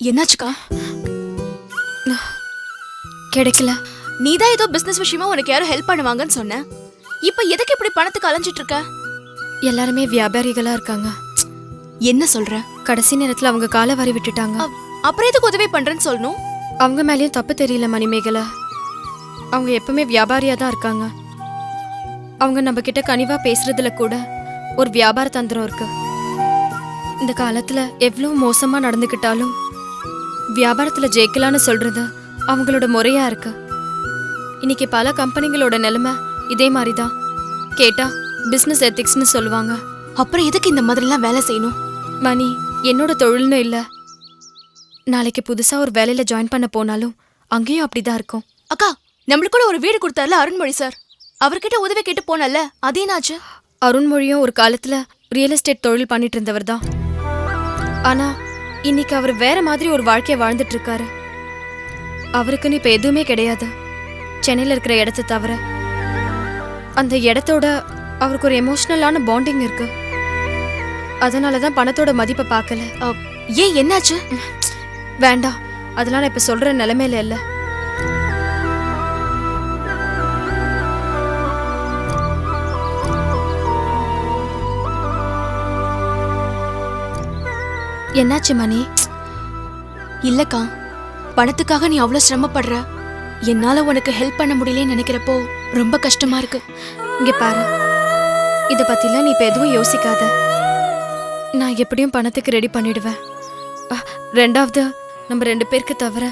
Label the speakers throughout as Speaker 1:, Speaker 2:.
Speaker 1: என்னாச்சுக்கா?
Speaker 2: கிடைக்கல.
Speaker 1: நீதான் ஏதோ பிசினஸ் விஷயமா உனக்கு யாரும் ஹெல்ப் பண்ணுவாங்கன்னு சொன்ன. இப்ப எதுக்கு இப்படி பணத்துக்கு அலைஞ்சிட்டு இருக்க?
Speaker 2: எல்லாருமே வியாபாரிகளா இருக்காங்க.
Speaker 1: என்ன சொல்ற?
Speaker 2: கடைசி நேரத்துல அவங்க காலை வாரி விட்டுட்டாங்க.
Speaker 1: அப்புறம் எதுக்கு உதவி பண்றேன்னு சொல்லணும்?
Speaker 2: அவங்க மேலயும் தப்பு தெரியல மணிமேகலை. அவங்க எப்பவுமே வியாபாரியா தான் இருக்காங்க. அவங்க நம்ம கிட்ட கனிவா பேசுறதுல கூட ஒரு வியாபார தந்திரம் இருக்கு. இந்த காலத்துல எவ்வளவு மோசமா நடந்துக்கிட்டாலும் வியாபாரத்துல ஜெயிக்கலான்னு சொல்றது அவங்களோட முறையா இருக்கு. இன்னைக்கு பல கம்பெனிகளோட நிலைமை இதே மாதிரிதான். கேட்டா பிசினஸ் எத்திக்ஸ்னு சொல்லுவாங்க.
Speaker 1: அப்புறம் எதுக்கு இந்த மாதிரிலாம் வேலை செய்யணும்?
Speaker 2: மணி என்னோட தொழில்னு இல்ல. நாளைக்கு புதுசா ஒரு வேலையில ஜாயின் பண்ண போனாலும் அங்கேயும் அப்படிதான் இருக்கும்.
Speaker 1: அக்கா, நம்மளுக்கு கூட ஒரு வீடு கொடுத்தாருல அருண்மொழி சார், அவர்கிட்ட உதவி கேட்டு போனல, அது என்னாச்சு?
Speaker 2: அருண்மொழியும் ஒரு காலத்துல ரியல் எஸ்டேட் தொழில் பண்ணிட்டு இருந்தவர் தான். ஆனா இன்னைக்கு அவர் வேற மாதிரி ஒரு வாழ்க்கைய வாழ்ந்துட்டு இருக்காரு. அவருக்குன்னு இப்ப எதுவுமே கிடையாது, சென்னையில இருக்கிற இடத்தை தவிர. அந்த இடத்தோட அவருக்கு ஒரு எமோஷனலான பாண்டிங் இருக்கு. அதனாலதான் பணத்தோட மதிப்பை பார்க்கல.
Speaker 1: ஏன், என்னாச்சு?
Speaker 2: வேண்டாம், அதெல்லாம் நான் இப்ப சொல்ற நிலைமையில இல்ல. என்னாச்சு மணி?
Speaker 1: இல்லக்கா, பணத்துக்காக நீ அவ்வளவு சிரமப்படுற, என்னால உனக்கு ஹெல்ப் பண்ண முடியலன்னு நினைக்கிறப்போ ரொம்ப கஷ்டமா இருக்கு.
Speaker 2: இங்க பாரு, இத பத்திலாம் நீ இப்ப எதுவும் யோசிக்காத. நான் எப்படியும் பணத்துக்கு ரெடி பண்ணிடுவேன். ரெண்டாவது, நம்ம 2 பேருக்கு தவிர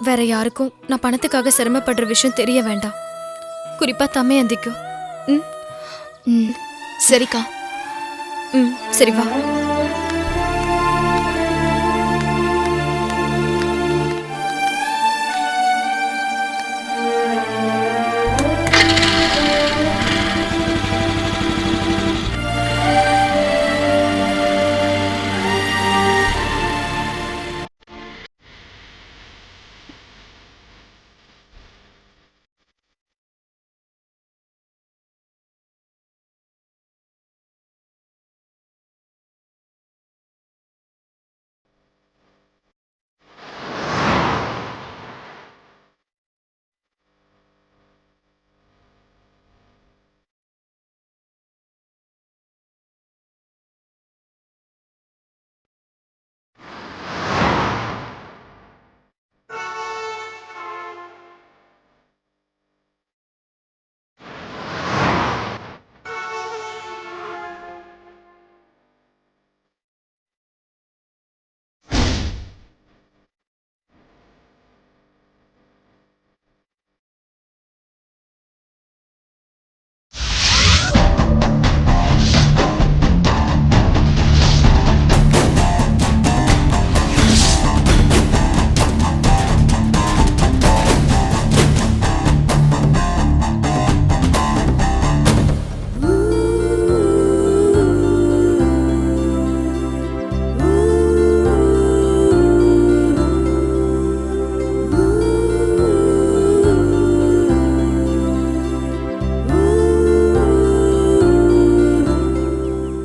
Speaker 2: வேற யாருக்கும் நான் பணத்துக்காக சிரமப்படுற விஷயம் தெரிய வேண்டாம். குறிப்பா தமையந்திக்கும்.
Speaker 1: சரிக்கா.
Speaker 2: சரி வா.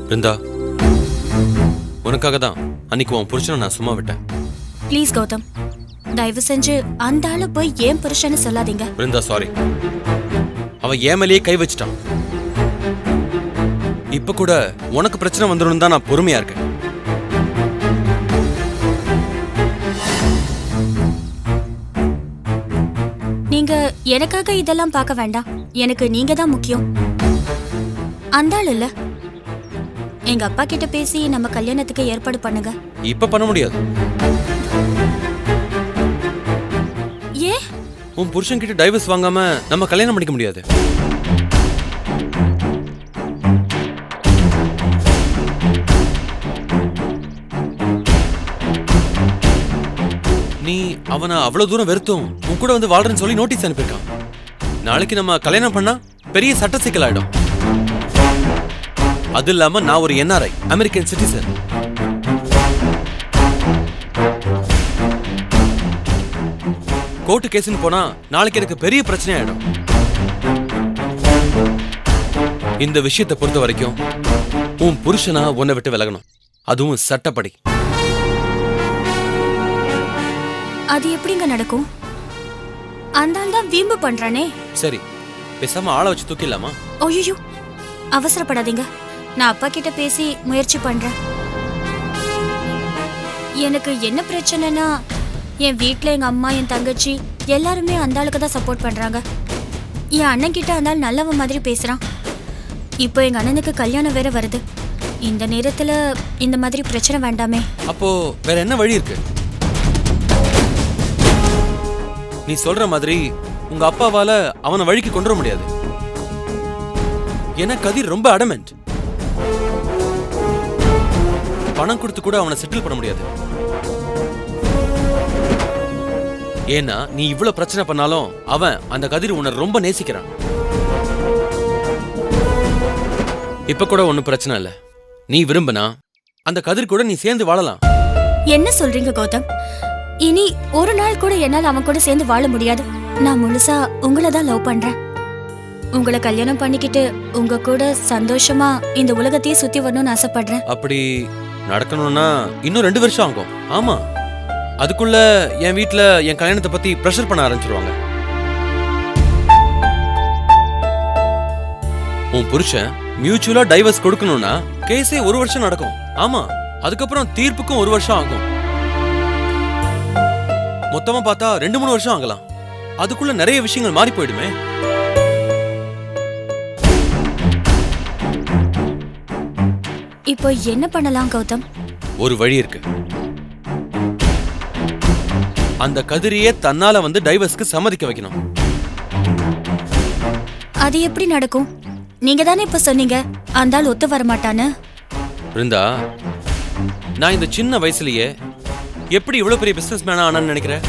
Speaker 3: பிருந்தா, உனக்காக தான் அன்னைக்கு உன் புருஷனை நான் சும்மா விட்டேன்.
Speaker 4: ப்ளீஸ் கௌதம், தயவு செஞ்சு அந்த ஆளு போய் ஏன் புருஷன்னு சொல்லாதீங்க.
Speaker 3: பிருந்தா சாரி, அவன் ஏன் மேலேயே கை வச்சிட்டான். இப்ப கூட உனக்கு பிரச்சனை வந்துடும் தான் நான் பொறுமையா இருக்கேன்.
Speaker 4: நீங்க எனக்காக இதெல்லாம் பார்க்க வேண்டாம், எனக்கு நீங்க தான் முக்கியம். அந்த ஆள் இல்ல, எங்க அப்பா கிட்ட பேசி நம்ம கல்யாணத்துக்கு ஏற்பாடு பண்ணுங்க.
Speaker 3: இப்ப பண்ண முடியாது.
Speaker 4: ஏன்?
Speaker 3: உன் புருஷன் கிட்ட டைவர்ஸ் வாங்காம நம்ம கல்யாணம் பண்ணிக்க முடியாது. நீ அவனை அவ்வளவு தூரம் வெறுத்தும் உன் கூட வந்து வாழ்றேன்னு சொல்லி நோட்டீஸ் அனுப்பியிருக்கான். நாளைக்கு நம்ம கல்யாணம் பண்ணா பெரிய சட்ட சிக்கல் ஆயிடும். அது இல்லாம நான் ஒரு NRI, அமெரிக்கன் சிட்டிசன். கோர்ட்டு கேஸ்னு போனா நாளைக்கு எனக்கு பெரிய பிரச்சனை ஆயிடும். இந்த விஷயத்தை பொறுத்த வரைக்கும் உன் புருஷனா உன்னை விட்டு விலகணும், அதுவும் சட்டப்படி.
Speaker 4: அது எப்படிங்க நடக்கும்? அந்த ஆள் தான் வீம்பு பண்றானே.
Speaker 3: சரி, பேசாம ஆளை வச்சு தூக்கிடலாமா?
Speaker 4: ஐயோ, அவசரப்படாதீங்க. நான் அப்பா கிட்ட பேசி முயற்சி பண்றேன். எனக்கு என்ன பிரச்சனைனா, என் வீட்ல எங்க அம்மா, என் தங்கச்சி எல்லாருமே அந்த ஆளுக்கு தான் சப்போர்ட் பண்றாங்க. என் அண்ணன் கிட்ட அந்த ஆள் நல்லவ மாதிரி பேசுறான். இப்போ எங்க அண்ணனுக்கு கல்யாணம் வேற வருது. இந்த நேரத்துல இந்த மாதிரி பிரச்சனை வேண்டாமே.
Speaker 3: அப்போ வேற என்ன வழி இருக்கு? நீ சொல்ற மாதிரி உங்க அப்பாவால அவனை வழிக்கு கொண்டு வர முடியாது. ஏன்னா கதிர் ரொம்ப அடமெண்ட். பணம் கொடுத்து கூட அவனை செட்டில் பண்ண முடியாது. ஏன்னா நீ இவ்வளவு பிரச்சனை பண்ணாலும் அவன் அந்த கதிர் உன்னை ரொம்ப நேசிக்கிறான். இப்ப கூட ஒன்னும் பிரச்சனை இல்ல. நீ விரும்பினா அந்த கதிர் கூட நீ சேர்ந்து வாழலாம்.
Speaker 4: என்ன சொல்றீங்க கௌதம்? இனி ஒரு நாள் கூட என்னால் அவன் கூட சேர்ந்து வாழ முடியாது. நான் முழுசா உங்களை தான் லவ் பண்றேன். உங்களை கல்யாணம் பண்ணிக்கிட்டு உங்க கூட சந்தோஷமா இந்த உலகத்தையே சுத்தி வரணும்னு ஆசைப்படுறேன்.
Speaker 3: அப்படி நடக்கணும்னா இன்னும் 2 வருஷம் ஆகும். ஆமா, அதுக்குள்ள என் வீட்ல என் கல்யாணத்தை பத்தி பிரஷர் பண்ண ஆரம்பிச்சிருவாங்க. உன் புருஷன் மியூச்சுவலா டைவர்ஸ் கொடுக்கணும்னா கேஸே 1 வருஷம் நடக்கும். ஆமா, அதுக்கப்புறம் தீர்ப்புக்கும் 1 வருஷம் ஆகும். மொத்தமா பார்த்தா 2-3 வருஷம் ஆகலாம். அதுக்குள்ள நிறைய விஷயங்கள் மாறி போயிடுமே.
Speaker 4: இப்போ என்ன பண்ணலாம் கௌதம்?
Speaker 3: ஒரு வழி இருக்கு. அந்த கதிரியே தன்னால வந்து டைவர்ஸ்க்கு சம்மதிக்க வைக்கணும்.
Speaker 4: அது எப்படி நடக்கும்? நீங்க தானே இப்ப சொன்னீங்க அந்த ஆள் ஒத்து வர மாட்டான்னு.
Speaker 3: பிருந்தா, நான் இந்த சின்ன வயசுலயே எப்படி இவ்வளவு பெரிய பிசினஸ் மேனா ஆனான்னு நினைக்கிறேன்?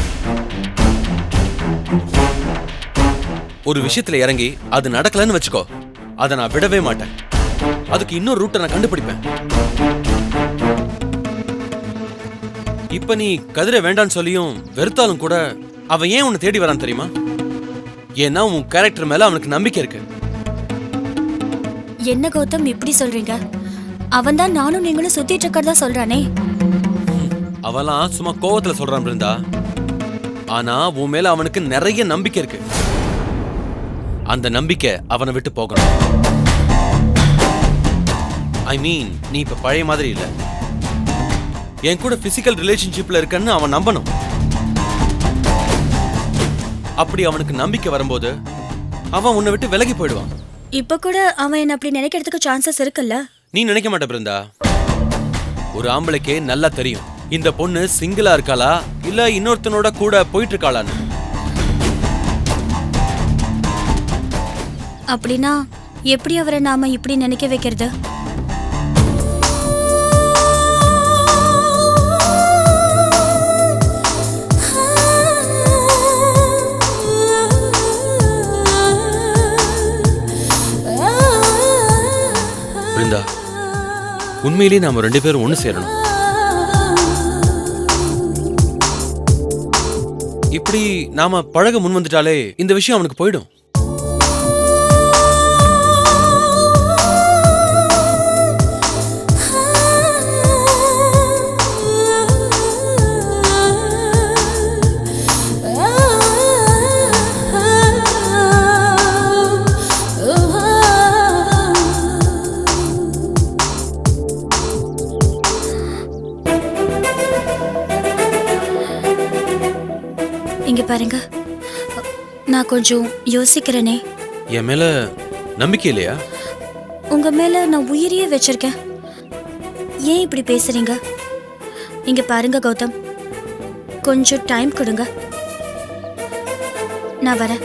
Speaker 3: ஒரு விஷயத்துல இறங்கி அது நடக்கலன்னு வச்சுக்கோ, அதை நான் விடவே மாட்டேன். அதுக்கு இன்னொரு ரூட்டை நான் கண்டுபிடிப்பேன். இப்ப நீ கதிரை வேண்டான்னு சொல்லியும் வெறுத்தாலும் கூட அவன் ஏன் உன்னை தேடி வரான் தெரியுமா? ஏன்னா உன் கேரக்டர் மேல அவனுக்கு நம்பிக்கை இருக்கு.
Speaker 4: என்ன கௌதம் இப்படி சொல்றீங்க? அவன் தான் நானும் நீங்களும் சுத்திட்டு இருக்கிறதா சொல்றானே.
Speaker 3: அவெல்லாம் சும்மா கோவத்துல சொல்றான் பிருந்தா. ஆனா உன் மேல அவனுக்கு நிறைய நம்பிக்கை இருக்கு. அந்த நம்பிக்கை அவனை விட்டு போகணும். ஐ மீன், நீ இப்ப பழைய மாதிரி இல்ல. என் கூட பிசிக்கல் ரிலேஷன்ஷிப்ல இருக்கன்னு அவன் நம்பணும். அப்படி அவனுக்கு நம்பிக்கை வரும்போது அவன் உன்னை விட்டு விலகி போயிடுவான்.
Speaker 4: இப்ப கூட அவன் என்ன அப்படி நினைக்கிறதுக்கு சான்சஸ் இருக்குல்ல?
Speaker 3: நீ நினைக்க மாட்ட பிருந்தா. ஒரு ஆம்பளைக்கே நல்லா தெரியும் இந்த பொண்ணு சிங்கிளா இருக்காளா இல்ல இன்னொருத்தனோட கூட போயிட்டு இருக்காளான்னு.
Speaker 4: அப்படின்னா எப்படி அவரை நாம இப்படி நினைக்க வைக்கிறது?
Speaker 3: பிருந்தா, உண்மையிலேயே நாம 2 பேரும் ஒண்ணு சேரணும். இப்படி நாம பழக முன் வந்துட்டாலே இந்த விஷயம் அவனுக்கு போயிடும்.
Speaker 4: இங்க பாருங்க, நான் கொஞ்சம் யோசிக்கிறேனே.
Speaker 3: என் மேல நம்பிக்கை இல்லையா?
Speaker 4: உங்க மேல நான் உயிரையே வச்சிருக்கேன். ஏன் இப்படி பேசுறீங்க? இங்க பாருங்க கௌதம், கொஞ்சம் டைம் கொடுங்க. நான் வரேன்.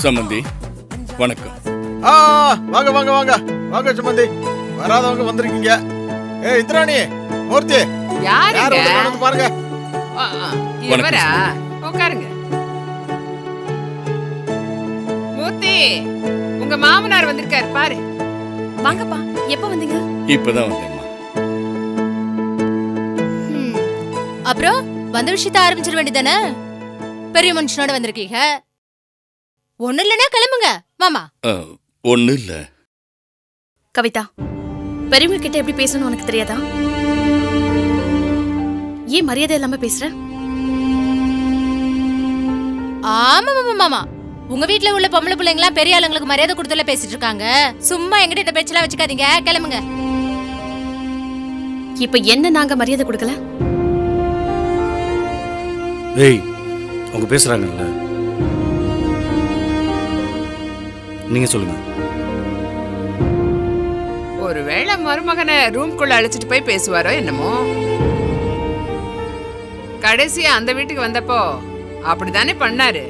Speaker 5: சம்பந்தி வணக்கம்.
Speaker 6: வாங்க வாங்க வாங்க வாங்க சம்பந்தி, வராதவங்க வந்திருக்கீங்க. இந்திராணி, மூர்த்தி, யார் வந்து பாருங்க.
Speaker 7: இவரா? உட்காருங்க. மூர்த்தி, உங்க மாமனார் வந்திருக்காரு பாரு.
Speaker 2: வாங்கப்பா. எப்ப வந்தீங்க?
Speaker 5: இப்பதான் வந்தேம்மா.
Speaker 8: அப்புறம் வந்த விஷயத்த ஆரம்பிச்சிட வேண்டியதானே? பெரிய மனுஷனோட வந்திருக்கீங்க. ஒண்ணு இல்லைன்னா கிளம்புங்க மாமா.
Speaker 5: ஒண்ணு இல்ல.
Speaker 2: கவிதா, பெரியவங்க கிட்ட எப்படி பேசணும்னு உனக்கு தெரியாதா? ஏன் மரியாதை இல்லாம பேசுற?
Speaker 8: ஆமா மாமா மாமா, உங்க வீட்ல உள்ள பொம்பளை பிள்ளைங்களாம் பெரிய ஆளுங்களுக்கு மரியாதை கொடுத்துல பேசிட்டு இருக்காங்க. சும்மா எங்கிட்ட இந்த பேச்செல்லாம் வச்சுக்காதீங்க, கிளம்புங்க.
Speaker 2: இப்ப என்ன நாங்க மரியாதை கொடுக்கல?
Speaker 9: ஏய், அவங்க பேசுறாங்கல்ல, நீங்க சொல்லுங்க.
Speaker 7: ஒருவேளை மருமகனை ரூம்குள்ள அழைச்சிட்டு போய் பேசுவாரோ என்னமோ. கடைசியா அந்த வீட்டுக்கு வந்தப்போ அப்படித்தானே பண்ணாரு.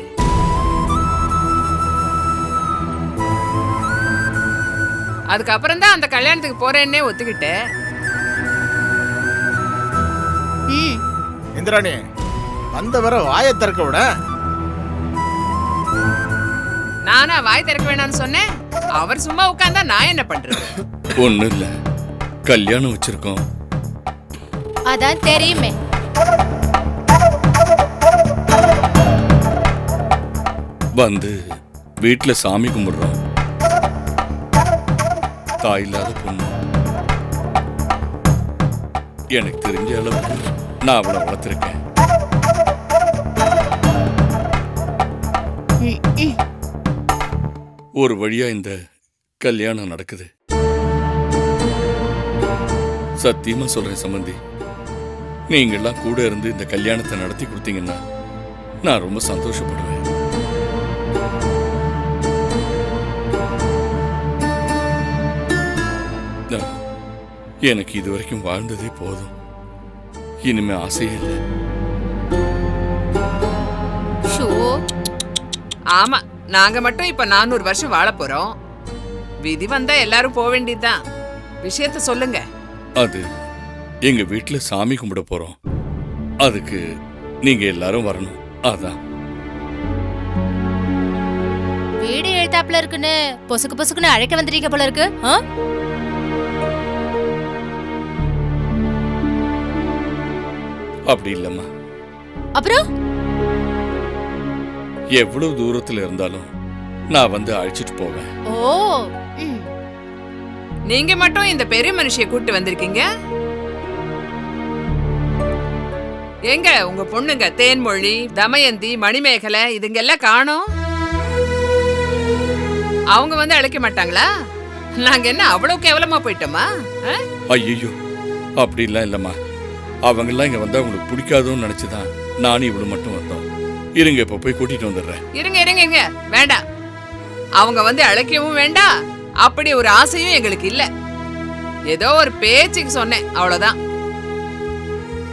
Speaker 7: அதுக்கப்புறம் தான் அந்த கல்யாணத்துக்கு போறேன்னே ஒத்துக்கிட்டு.
Speaker 6: இந்திராணி, வந்த வர வாயை திறக்க விட.
Speaker 7: நானா வாய் திறக்க வேணாம்னு சொன்னேன்? அவர் சும்மா உட்கார்ந்தா நான் என்ன பண்றது?
Speaker 5: ஒண்ணு இல்ல, கல்யாணம் வச்சிருக்கோம்.
Speaker 8: அதான் தெரியுமே.
Speaker 5: வந்து வீட்டுல சாமி கும்பிடுறோம். தாய் இல்லாத பொண்ணு. எனக்கு தெரிஞ்ச அளவுக்கு நான் அவளை வளர்த்திருக்கேன். ஒரு வழியா இந்த கல்யாணம் நடக்குது. சத்தியமா சொல்றேன் சம்பந்தி, நீங்க எல்லாம் கூட இருந்து இந்த கல்யாணத்தை நடத்தி கொடுத்தீங்கன்னா நான் ரொம்ப சந்தோஷப்படுவேன். எனக்கு இது வரைக்கும் வாழ்ந்ததே போதும். இனிமே ஆசையே இல்லை.
Speaker 7: ஆமா, நாங்க மட்டும் இப்ப 400 வருஷம் வாழ போறோம். விதி வந்தா எல்லாரும் போக வேண்டியதுதான். விஷயத்த சொல்லுங்க.
Speaker 5: அது எங்க வீட்டுல சாமி கும்பிட போறோம். அதுக்கு நீங்க எல்லாரும் வரணும். அதான்.
Speaker 8: வீடு எழுத்தாப்புல இருக்குன்னு பொசுக்கு பொசுக்குன்னு அழைக்க வந்துட்டீங்க போல இருக்கு.
Speaker 5: அப்படி இல்லம்மா.
Speaker 8: அப்புறம்
Speaker 5: எவ்வளவு தூரத்துல இருந்தாலும் நான் வந்து அழைச்சிட்டு போவேன்.
Speaker 8: ஓ,
Speaker 7: நீங்க மட்டும் இந்த பெரிய மனுஷிய கூட்டு வந்திருக்கீங்க. எங்க உங்க பொண்ணுங்க தேன்மொழி, தமயந்தி, மணிமேகலை இதுங்கெல்லாம் காணோம். அவங்க வந்து அழைக்க மாட்டாங்களா? நாங்க என்ன அவ்வளவு கேவலமா போயிட்டோமா?
Speaker 5: ஐயோ, அப்படிலாம் இல்லம்மா. அவங்கெல்லாம் இங்க வந்தா உங்களுக்கு பிடிக்காதுன்னு நினைச்சுதான் நானும் இவ்வளவு மட்டும் வந்தோம். இருங்க, இப்ப போய் கூட்டிட்டு வந்துடுறேன்.
Speaker 7: இருங்க இருங்க இருங்க, வேண்டாம். அவங்க வந்து அழைக்கவும் வேண்டாம். அப்படி ஒரு ஆசையும் எங்களுக்கு இல்ல. ஏதோ ஒரு பேச்சுக்கு சொன்னேன், அவ்வளவுதான்.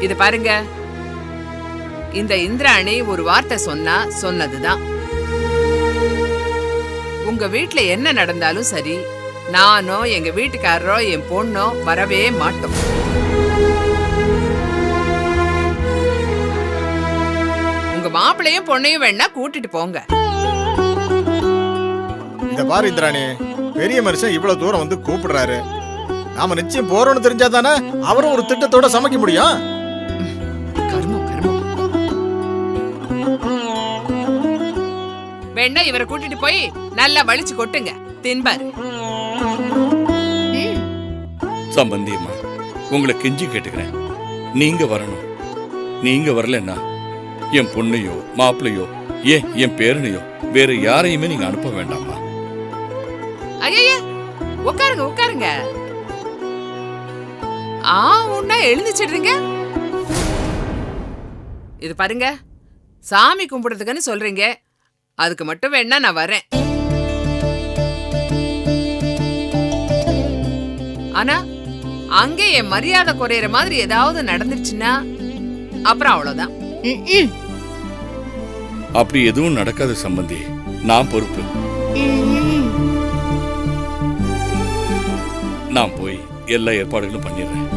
Speaker 7: இது பாருங்க, இந்த இந்திராணி ஒரு வார்த்தை சொன்னா சொன்னதுதான். உங்க வீட்டுல என்ன நடந்தாலும் சரி, நானோ எங்க வீட்டுக்காரரோ என் பொண்ணோ வரவே மாட்டோம். உங்க மாப்பிள்ளையும் பொண்ணையும் வேணா கூட்டிட்டு போங்க.
Speaker 6: இந்த பாரு இந்திராணி, பெரிய மனுஷன் இவ்வளவு தூரம் வந்து கூப்பிடுறாரு. நாம நிச்சயம் போறோம்னு தெரிஞ்சாதானே அவரும் ஒரு திட்டத்தோட சமைக்க முடியும்.
Speaker 7: கர்மம் கர்மம். வேணா இவரை கூட்டிட்டு போய் நல்லா வலிச்சு கொட்டுங்க, தின்பாரு.
Speaker 5: சம்பந்தியம்மா, உங்களை கெஞ்சி கேட்டுக்கிறேன், நீங்க வரணும். நீங்க வரலன்னா என் பொண்ணையோ மாப்பிள்ளையோ ஏன் என் பேரனையோ வேற யாரையுமே நீங்க அனுப்ப வேண்டாமா.
Speaker 7: ஐயா, உட்காருங்க உட்காருங்க. உன்னா எழுந்துச்சிடுறீங்க. இது பாருங்க, சாமி கும்பிடுறதுக்குன்னு சொல்றீங்க. அதுக்கு மட்டும் வேணா நான் வரேன். ஆனா அங்கே என் மரியாதை குறையிற மாதிரி ஏதாவது நடந்துருச்சுன்னா அப்புறம் அவ்வளவுதான்.
Speaker 5: அப்படி எதுவும் நடக்காது சம்பந்தி. நான் பொறுப்பு. நான் போய் எல்லா ஏற்பாடுகளும் பண்ணிடுறேன்.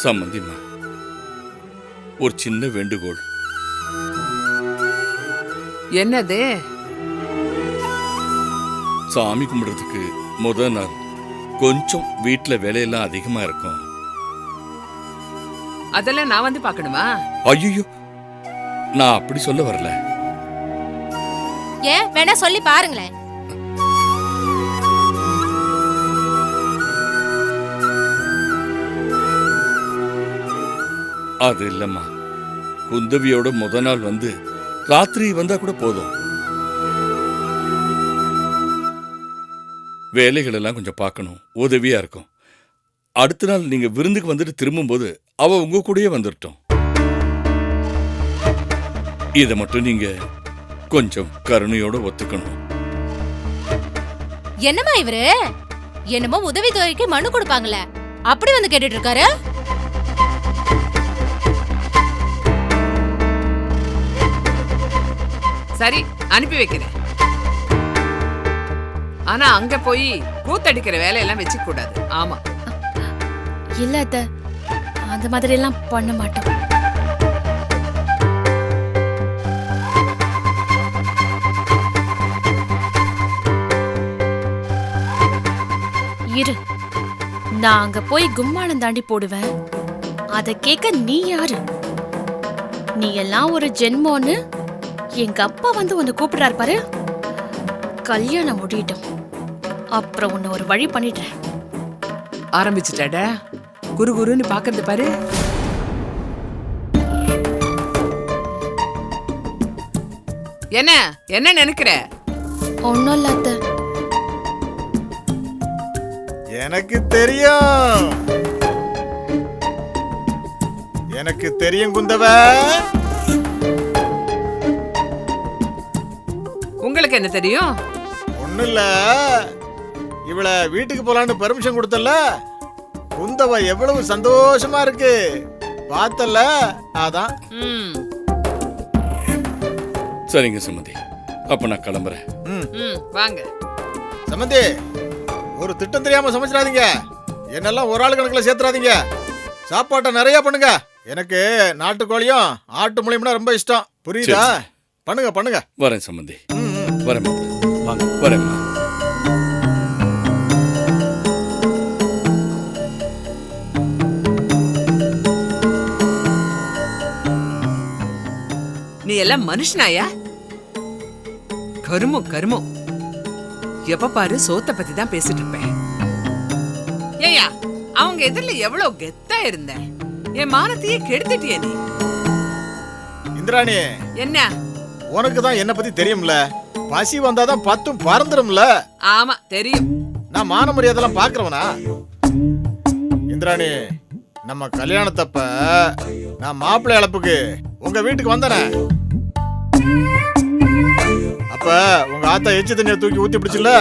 Speaker 5: சம்மந்திம்மா, ஒரு சின்ன வேண்டுகோள்.
Speaker 7: என்னது?
Speaker 5: சாமி கும்பிடுறதுக்கு முதல் நாள் கொஞ்சம் வீட்டுல வேலையெல்லாம் அதிகமா இருக்கும்.
Speaker 7: அதெல்லாம் நான் வந்து பார்க்கணுமா?
Speaker 5: ஐயோ, நான் அப்படி சொல்ல வரல.
Speaker 8: ஏன் வேணா சொல்லி பாருங்களேன்.
Speaker 5: அது இல்லம்மா, குந்தவியோட முத நாள் வந்து ராத்திரி வந்தா கூட போதும். வேலைகள் எல்லாம் கொஞ்சம் பார்க்கணும், உதவியா இருக்கும். அடுத்த நாள் நீங்க விருந்துக்கு வந்துட்டு திரும்பும்போது அவ உங்க கூடயே வந்துட்டோம். இதை மட்டும் நீங்க கொஞ்சம் கருணையோட ஒத்துக்கணும்.
Speaker 8: என்னம்மா இவரு என்னமோ உதவித்தொகைக்கு மனு கொடுப்பாங்களே அப்படி வந்து கேட்டுட்டு இருக்காரு.
Speaker 7: சரி, அனுப்பி வைக்கிறேன். ஆனா அங்க போய் கூத்தடிக்கிற வேலையெல்லாம் வச்சுக்க கூடாது. ஆமா.
Speaker 1: இல்ல அத்தை, அந்த மாதிரி எல்லாம் பண்ண மாட்டோம்.
Speaker 10: இரு, நான் அங்க போய் கும்மாளம் தாண்டி போடுவேன். அத கேட்க நீ யாரு? நீ எல்லாம் ஒரு ஜென்மோன்னு எங்க அப்பா வந்து உன்னை கூப்பிடுறாரு பாரு. கல்யாணம் முடியட்டும், அப்புறம் உன்னை ஒரு வழி பண்ணிடுறேன்.
Speaker 7: ஆரம்பிச்சுட்டாடா, குறுகுறுன்னு பாக்குறது பாரு. என்ன என்ன நினைக்கிற?
Speaker 1: ஒன்னும் இல்ல அத்தை.
Speaker 6: எனக்கு தெரியும், எனக்கு தெரியும் குந்தவ.
Speaker 7: உங்களுக்கு என்ன தெரியும்?
Speaker 6: ஒண்ணு இல்ல, இவள வீட்டுக்கு போலான்னு பெர்மிஷன் கொடுத்தல, குந்தவ எவ்வளவு சந்தோஷமா இருக்கு பார்த்தல, அதான்.
Speaker 5: சரிங்க சம்மந்தி, அப்ப நான் கிளம்புறேன்.
Speaker 7: வாங்க
Speaker 6: சம்மந்தி, ஒரு திட்டம் தெரியாம சமைச்சிடாதீங்க. என்னெல்லாம் ஒரு ஆள் கணக்குல சேர்த்துறாதீங்க. சாப்பாட்டை நிறைய பண்ணுங்க. எனக்கு நாட்டுக்கோழியும் ஆட்டு மூலியம்னா ரொம்ப இஷ்டம். புரியுதா? பண்ணுங்க பண்ணுங்க.
Speaker 5: வரேன் சம்மந்தி. வரேன்
Speaker 9: வாங்க.
Speaker 5: வரேன்.
Speaker 7: நீ எல்லாம் மனுஷனாயா? கருமம் கருமம். எப்ப பாரு சோத்த பத்தி தான் பேசிட்டு இருப்பேன். ஏயா, அவங்க எதிரில எவ்வளவு கெத்தா இருந்த, என் மானத்தையே கெடுத்துட்டிய நீ.
Speaker 6: இந்திராணி,
Speaker 7: என்ன?
Speaker 6: உனக்கு தான் என்ன பத்தி தெரியும்ல. பசி வந்தாதான் பத்தும் பறந்துடும்ல.
Speaker 7: ஆமா தெரியும்.
Speaker 6: நான் மான மரியாதைலாம் பாக்குறவனா? இந்திராணி, நம்ம கல்யாணத்தப்ப நான் மாப்பிள்ளை அழைப்புக்கு உங்க வீட்டுக்கு வந்தனே, அப்ப உங்க ஆத்தா எச்சி தண்ணியை தூக்கி ஊத்தி பிடிச்சுல,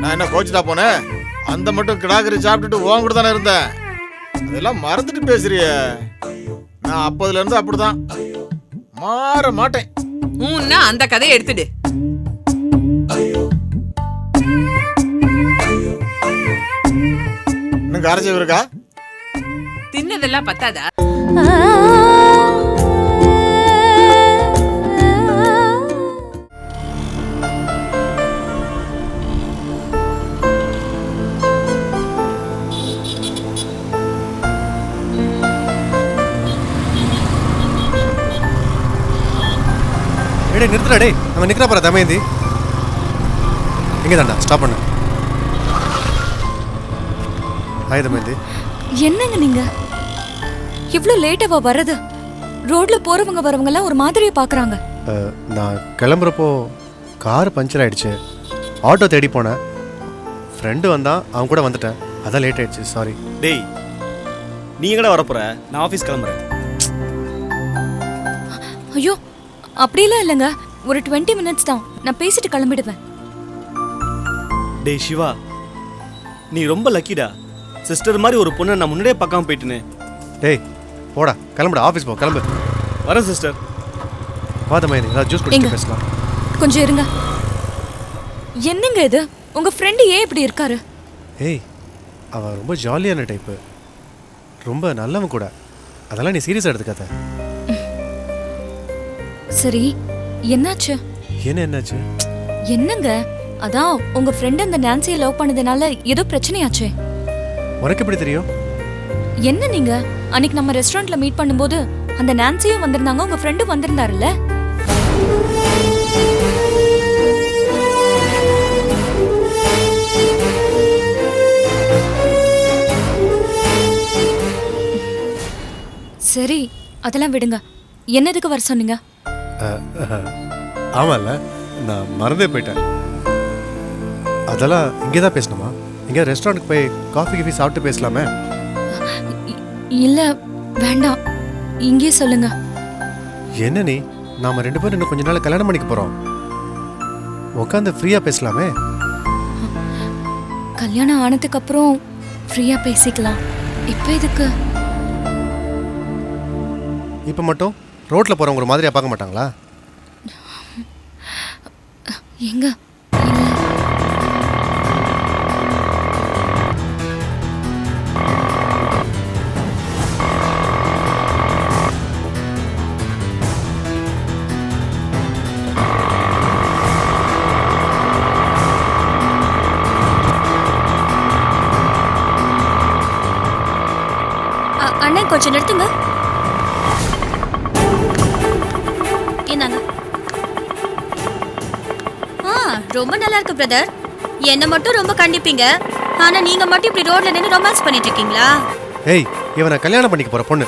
Speaker 6: நான் என்ன கோச்சுட்டா போனேன்? அந்த மட்டும் கிடாக்கறி சாப்பிட்டுட்டு உன் கூட தானே இருந்தேன். அதெல்லாம் மறந்துட்டு பேசுறிய. நான் அப்பதுல இருந்து அப்படிதான், மாற மாட்டேன்.
Speaker 7: அந்த கதையை எடுத்துடு.
Speaker 6: இன்னும் காரச்சேவு இருக்கா?
Speaker 7: தின்னதெல்லாம் பத்தாதா?
Speaker 11: நிறுத்துடா டேய், நம்ம நிக்கிறா பாரு தமயந்தி. எங்க தாண்டா ஸ்டாப் பண்ணு. ஹாய் தமயந்தி.
Speaker 10: என்னங்க நீங்க இவ்ளோ லேட்டாவா வர்றது? ரோட்ல போறவங்க வரவங்க எல்லாம் ஒரு மாதிரியே பாக்குறாங்க.
Speaker 11: நான் கிளம்புறப்போ கார் பஞ்சர் ஆயிடுச்சு. ஆட்டோ தேடி போனேன். ஃப்ரெண்டு வந்தான், அவன் கூட வந்துட்டேன். அதான் லேட் ஆயிடுச்சு, சாரி.
Speaker 9: டேய், நீ எங்கடா வரப்போற? நான் ஆஃபீஸ் கிளம்புறேன்.
Speaker 10: ஐயோ, அப்படிலாம் இல்லைங்க. ஒரு 20 மினிட்ஸ் தான், நான் பேசிட்டு கிளம்பிடுவேன்.
Speaker 9: டேய் சிவா, நீ ரொம்ப லக்கிடா. சிஸ்டர் மாதிரி ஒரு பொண்ணை நான் முன்னாடியே பார்க்காம போயிட்டேனே.
Speaker 11: டேய் போடா, கிளம்புடா, ஆஃபீஸ் போ, கிளம்பு.
Speaker 9: வரேன் சிஸ்டர்.
Speaker 11: வா தமையந்தி, ஏதாவது ஜூஸ் குடிச்சு பேசலாம்.
Speaker 2: கொஞ்சம் இருங்க. என்னங்க இது? உங்க ஃப்ரெண்டு ஏன் இப்படி இருக்காரு?
Speaker 11: ஏய், அவன் ரொம்ப ஜாலியான டைப்பு, ரொம்ப நல்லவன் கூட. அதெல்லாம் நீ சீரியஸாக எடுத்துக்காத.
Speaker 2: சரி, என்னாச்சு?
Speaker 11: என்னாச்சு?
Speaker 2: என்னங்க? அதான் உங்க ஃப்ரெண்ட் அந்த நான்சியை லவ் பண்ணதுனால ஏதோ பிரச்சனையாச்சே.
Speaker 11: உனக்கு எப்படி தெரியும்?
Speaker 2: என்ன நீங்க அன்னைக்கு நம்ம ரெஸ்டாரண்ட்ல மீட் பண்ணும்போது அந்த நான்சியும் வந்திருந்தாங்க, உங்க ஃப்ரெண்டும் வந்திருந்தாருல்ல? சரி, அதெல்லாம் விடுங்க. என்னதுக்கு வர சொன்னீங்க?
Speaker 11: ஆமாம்ல, நான் மறந்தே போயிட்டேன். அதெல்லாம் இங்கே தான் பேசணுமா? இங்கே ரெஸ்டாரண்ட்டுக்கு போய் காஃபி கிஃபி சாப்பிட்டு பேசலாமே?
Speaker 2: இல்ல வேண்டாம், இங்கே சொல்லுங்க.
Speaker 11: என்ன நீ, நாம 2 பேரும் இன்னும் கொஞ்ச நாள் கல்யாணம் பண்ணிக்க போறோம். உட்காந்து ஃப்ரீயா பேசலாமே?
Speaker 2: கல்யாணம் ஆனதுக்கு அப்புறம் ஃப்ரீயா பேசிக்கலாம். இப்போ எதுக்கு?
Speaker 11: இப்போ மட்டும் ரோட்ல போறவங்க ஒரு மாதிரியா பார்க்க மாட்டாங்களா?
Speaker 2: எங்க?
Speaker 4: அண்ணன் கொஞ்சம் நிறுத்துங்க. என்னங்க? ரொம்ப நல்லா இருக்கு பிரதர். என்ன மட்டும் ரொம்ப கண்டிப்பீங்க, ஆனா நீங்க மட்டும் இப்படி ரோட்ல நின்று ரொமான்ஸ் பண்ணிட்டு இருக்கீங்களா?
Speaker 11: ஏய், இவனை கல்யாணம் பண்ணிக்க போற பொண்ணு.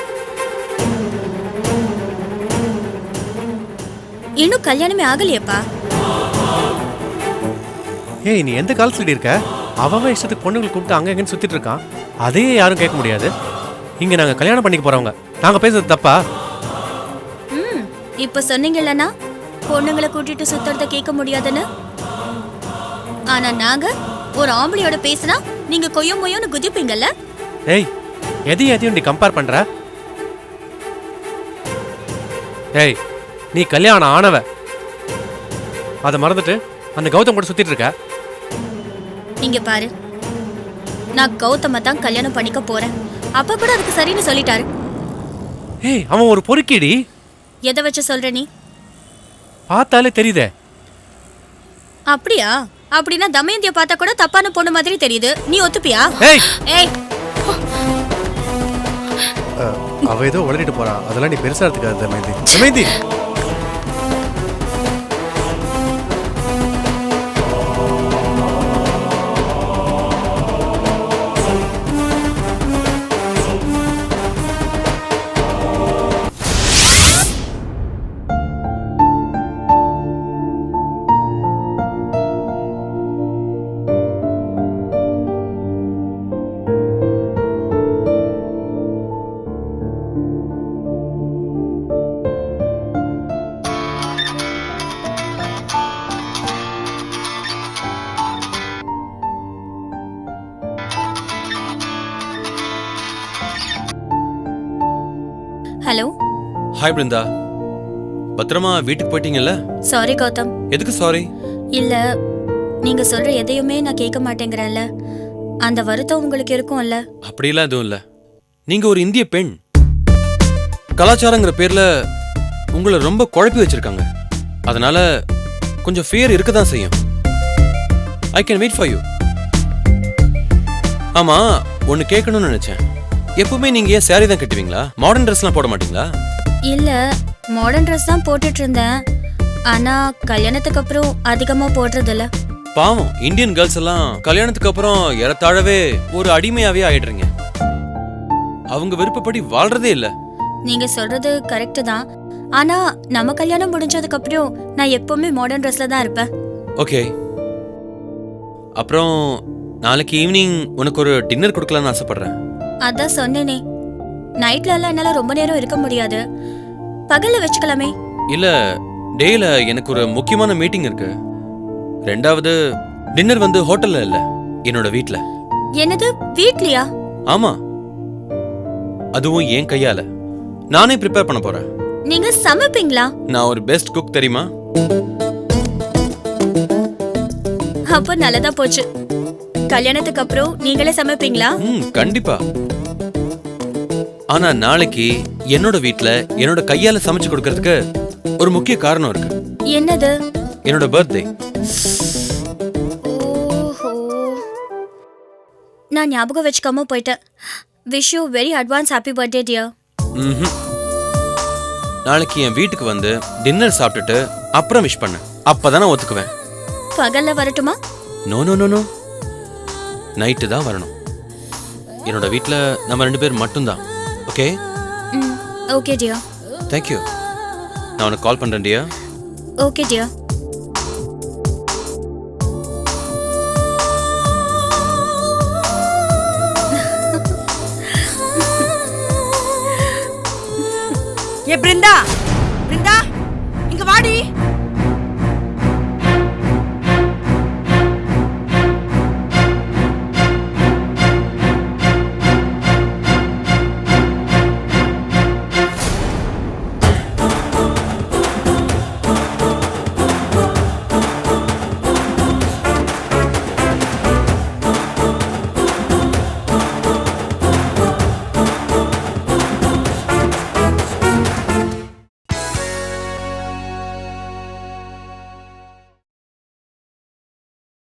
Speaker 4: இன்னும் கல்யாணமே ஆகலையேப்பா.
Speaker 11: ஏய், நீ எந்த காலத்துல இருக்க? அவன் இஷ்டத்துக்கு பொண்ணுங்களை கூப்பிட்டு அங்க எங்கன்னு சுத்திட்டு இருக்கான். அதையே யாரும் கேட்க முடியாது. இங்க நாங்க கல்யாணம் பண்ணிக்க போறவங்க, நாங்க பேசுறது தப்பா?
Speaker 4: இப்ப சொன்னீங்கல்லனா பொண்ணுங்களை கூட்டிட்டு சுத்துறத கேட்க முடியாதுன்னு. ஆனா நாங்க ஒரு ஆம்பளையோட பேசினா நீங்க கொய்யோ மொய்யோன்னு குதிப்பீங்கல்ல?
Speaker 11: ஏய், எதையும் நீ கம்பேர் பண்ற? ஏய், நீ கல்யாணம் ஆனவ, அதை மறந்துட்டு அந்த கௌதம் கூட சுத்திட்டு இருக்க.
Speaker 4: இங்க பாரு, நான் கௌதம தான் கல்யாணம் பண்ணிக்க போறேன். அப்ப கூட அதுக்கு சரின்னு சொல்லிட்டாரு.
Speaker 11: ஏய், அவன் ஒரு பொறுக்கிடி.
Speaker 4: எதை வச்சு சொல்ற நீ?
Speaker 11: பார்த்தாலே தெரியுதே.
Speaker 4: அப்படியா? அப்படின்னா தமயந்திய பார்த்தா கூட தப்பான பொண்ணு மாதிரி தெரியுது. நீ ஒத்துப்பியா? ஏய்,
Speaker 11: அவ ஏதோ உளறிட்டு போறா, அதெல்லாம் நீ பெருசா எடுத்துக்காத தமயந்தி. தமயந்தி,
Speaker 4: ஹலோ.
Speaker 3: ஹாய் பிருந்தா, பத்திரமா வீட்டுக்கு போயிட்டீங்கல்ல?
Speaker 4: சாரி கௌதம்.
Speaker 3: எதுக்கு சாரி?
Speaker 4: இல்ல, நீங்க சொல்ற எதையுமே நான் கேட்க மாட்டேங்கிறேன்ல, அந்த வருத்தம் உங்களுக்கு இருக்கும்ல.
Speaker 3: அப்படிலாம் எதுவும் இல்ல. நீங்க ஒரு இந்திய பெண், கலாச்சாரங்கிற பேர்ல உங்களை ரொம்ப குழப்பி வச்சிருக்காங்க. அதனால கொஞ்சம் ஃபியர் இருக்க தான் செய்யும். I can wait for you. ஆமா, ஒன்னு கேட்கணும்னு நினைச்சேன். எப்பவுமே நீங்க ஏன் சாரி தான் கட்டுவீங்களா? மாடர்ன் ட்ரெஸ்லாம் போட மாட்டீங்களா?
Speaker 4: இல்ல, மாடர்ன் ட்ரெஸ் தான் போட்டுட்டு இருந்தேன். ஆனா கல்யாணத்துக்கு அப்புறம் அதிகமா போடுறது இல்ல.
Speaker 3: பாவம், இந்தியன் கேர்ள்ஸ் எல்லாம் கல்யாணத்துக்கு அப்புறம் ஏறத்தாழவே ஒரு அடிமையாவே ஆயிடுறீங்க. அவங்க விருப்பப்படி வாழ்றதே இல்ல.
Speaker 4: நீங்க சொல்றது கரெக்ட் தான். ஆனா நம்ம கல்யாணம் முடிஞ்சதுக்கு அப்புறம் நான் எப்பவுமே மாடர்ன் ட்ரெஸ்ல தான் இருப்பேன்.
Speaker 3: ஓகே. அப்புறம் நாளைக்கு ஈவினிங் உனக்கு ஒரு டின்னர் கொடுக்கலாம்னு ஆசைப்படுறேன்.
Speaker 4: அதான் சொன்னேனே, நைட்ல எல்லாம் என்னால ரொம்ப நேரம் இருக்க முடியாது. பகல்ல வச்சுக்கலாமே?
Speaker 3: இல்ல, டேல எனக்கு ஒரு முக்கியமான மீட்டிங் இருக்கு. ரெண்டாவது, டின்னர் வந்து ஹோட்டல்ல இல்ல, என்னோட வீட்ல.
Speaker 4: என்னது வீட்லயா?
Speaker 3: ஆமா, அதுவும் என் கையால நானே ப்ரிப்பேர் பண்ண போறேன்.
Speaker 4: நீங்க சமைப்பீங்களா?
Speaker 3: நான் ஒரு பெஸ்ட் குக் தெரியுமா?
Speaker 4: அப்ப நல்லதா போச்சு. கல்யாணத்துக்கு அப்புறம் நீங்களே சமைப்பீங்களா?
Speaker 3: கண்டிப்பா. ஆனா நாளைக்கு என்னோட வீட்ல என்னோட கையால சமைச்சு கொடுக்கறதுக்கு ஒரு முக்கிய காரணம் இருக்கு.
Speaker 4: என்னது?
Speaker 3: என்னோட பர்த்டே.
Speaker 4: ஓஹோ, நான் ஞாபகம் வச்சுக்காம போயிட்டேன். Wish you very advance happy birthday dear.
Speaker 3: நாளைக்கு என் வீட்டுக்கு வந்து டின்னர் சாப்பிட்டுட்டு அப்புறம் விஷ் பண்ணு. அப்பதான் நான் ஒத்துக்குவேன்.
Speaker 4: பகல்ல வரட்டுமா?
Speaker 3: No no no no, night தான் வரணும். என்னோட வீட்ல நம்ம 2 பேர் மட்டும்தான். ஓகே?
Speaker 4: Okay dear.
Speaker 3: தேங்க்யூ. நான் உனக்கு கால் பண்றேன் டியர்.
Speaker 4: Okay dear.
Speaker 12: ஏ பிருந்தா, பிருந்தா இங்க வாடி.